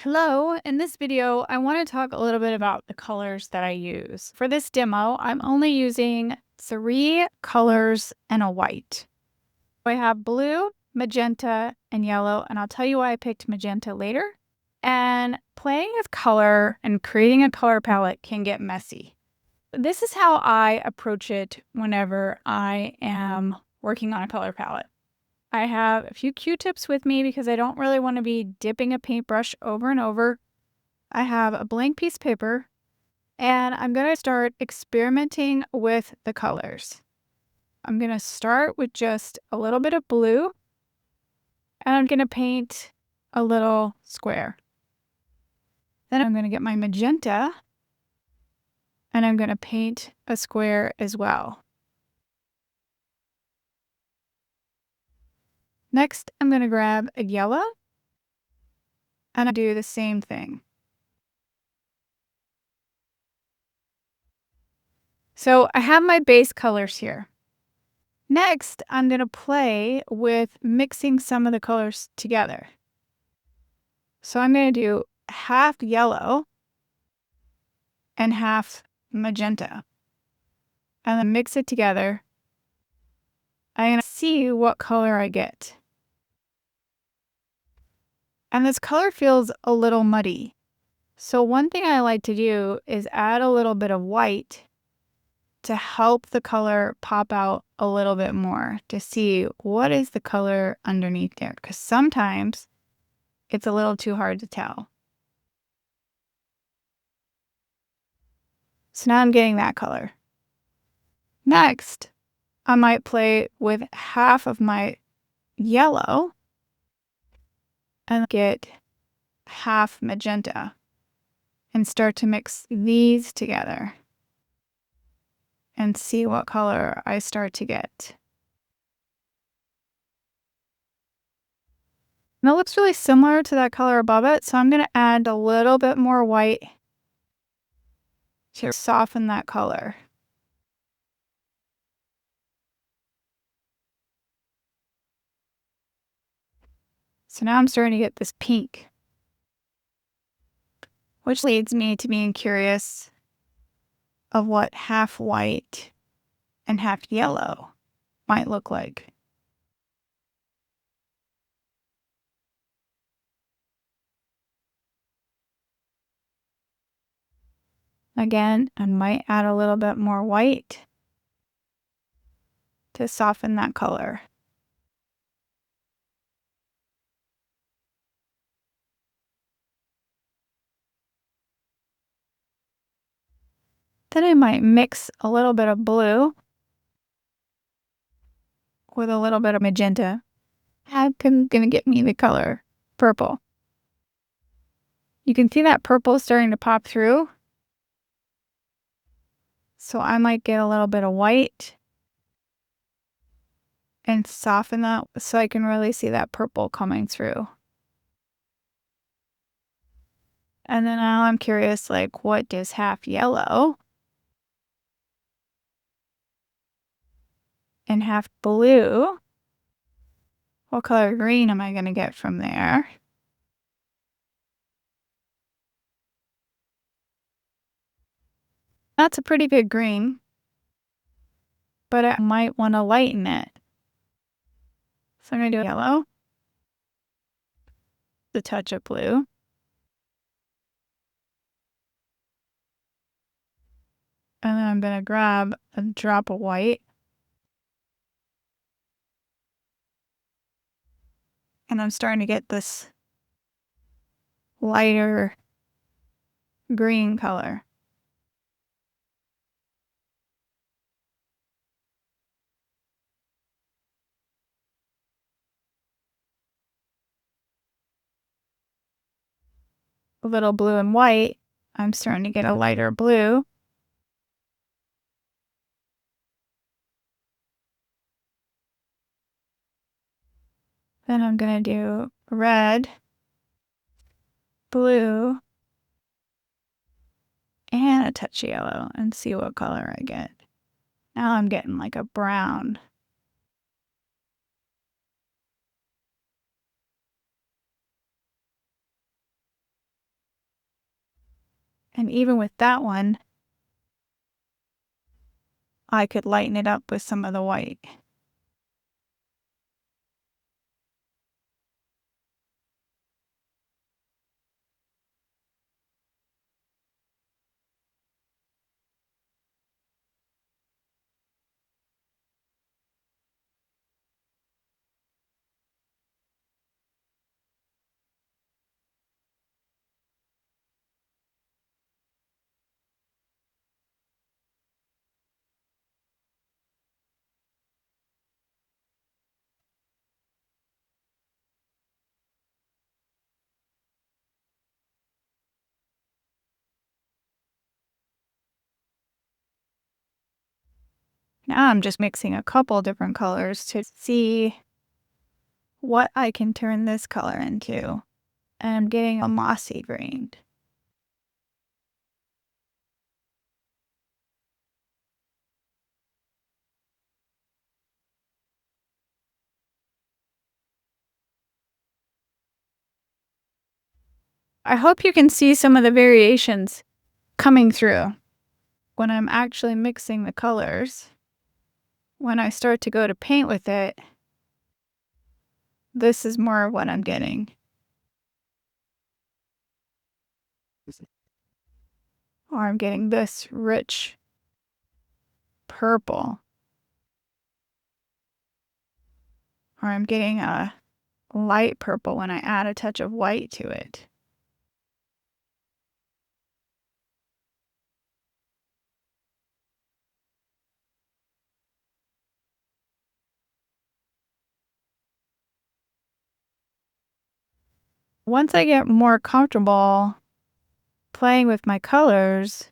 Hello, in this video, I want to talk a little bit about the colors that I use. For this demo, I'm only using 3 colors and a white. I have blue, magenta, and yellow, and I'll tell you why I picked magenta later. And playing with color and creating a color palette can get messy. This is how I approach it whenever I am working on a color palette. I have a few Q-tips with me because I don't really want to be dipping a paintbrush over and over. I have a blank piece of paper, and I'm going to start experimenting with the colors. I'm going to start with just a little bit of blue, and I'm going to paint a little square. Then I'm going to get my magenta, and I'm going to paint a square as well. Next, I'm going to grab a yellow, and I do the same thing. So I have my base colors here. Next, I'm going to play with mixing some of the colors together. So I'm going to do half yellow and half magenta. And then mix it together. I'm going to see what color I get. And this color feels a little muddy. So one thing I like to do is add a little bit of white to help the color pop out a little bit more, to see what is the color underneath there, because sometimes it's a little too hard to tell. So now I'm getting that color. Next, I might play with half of my yellow and get half magenta and start to mix these together and see what color I start to get. And it looks really similar to that color above it, so I'm going to add a little bit more white to soften that color. So now I'm starting to get this pink, which leads me to being curious of what half white and half yellow might look like. Again, I might add a little bit more white to soften that color. Then I might mix a little bit of blue with a little bit of magenta. That's gonna get me the color purple. You can see that purple starting to pop through. So I might get a little bit of white and soften that so I can really see that purple coming through. And then now I'm curious, like, what does half yellow and half blue, what color green am I going to get from there? That's a pretty good green, but I might want to lighten it. So I'm going to do yellow, the touch of blue, and then I'm going to grab a drop of white, and I'm starting to get this lighter green color. A little blue and white, I'm starting to get a lighter blue. Then I'm going to do red, blue, and a touch of yellow and see what color I get. Now I'm getting like a brown. And even with that one, I could lighten it up with some of the white. Now I'm just mixing a couple different colors to see what I can turn this color into. And I'm getting a mossy green. I hope you can see some of the variations coming through when I'm actually mixing the colors. When I start to go to paint with it, this is more of what I'm getting. Or I'm getting this rich purple. Or I'm getting a light purple when I add a touch of white to it. Once I get more comfortable playing with my colors,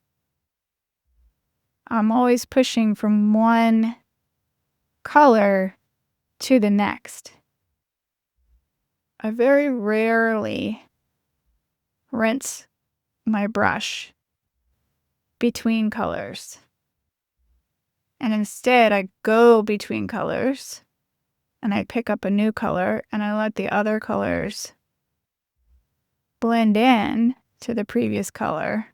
I'm always pushing from one color to the next. I very rarely rinse my brush between colors. And instead, I go between colors and I pick up a new color and I let the other colors blend in to the previous color.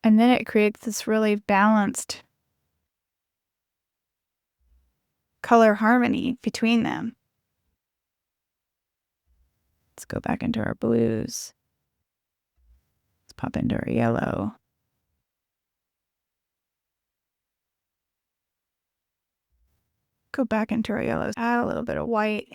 And then it creates this really balanced color harmony between them. Let's go back into our blues. Let's pop into our yellow. Go back into our yellows. Add a little bit of white.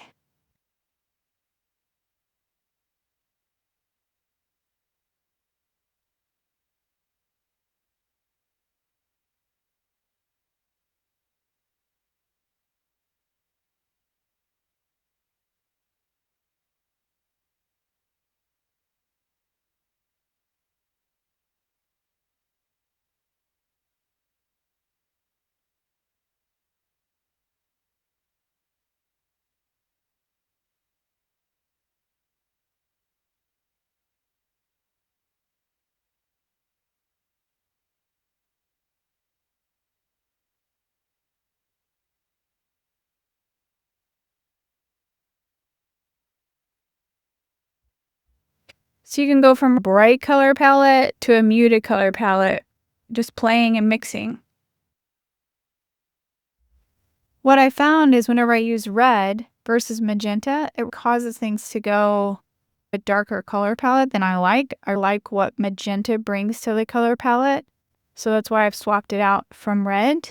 So you can go from a bright color palette to a muted color palette, just playing and mixing. What I found is whenever I use red versus magenta, it causes things to go a darker color palette than I like. I like what magenta brings to the color palette. So that's why I've swapped it out from red.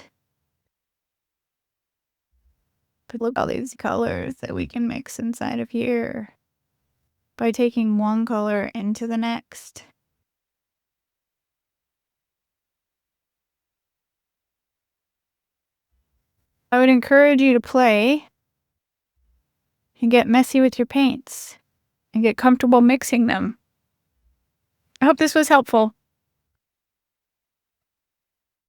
But look at all these colors that we can mix inside of here by taking one color into the next. I would encourage you to play and get messy with your paints and get comfortable mixing them. I hope this was helpful.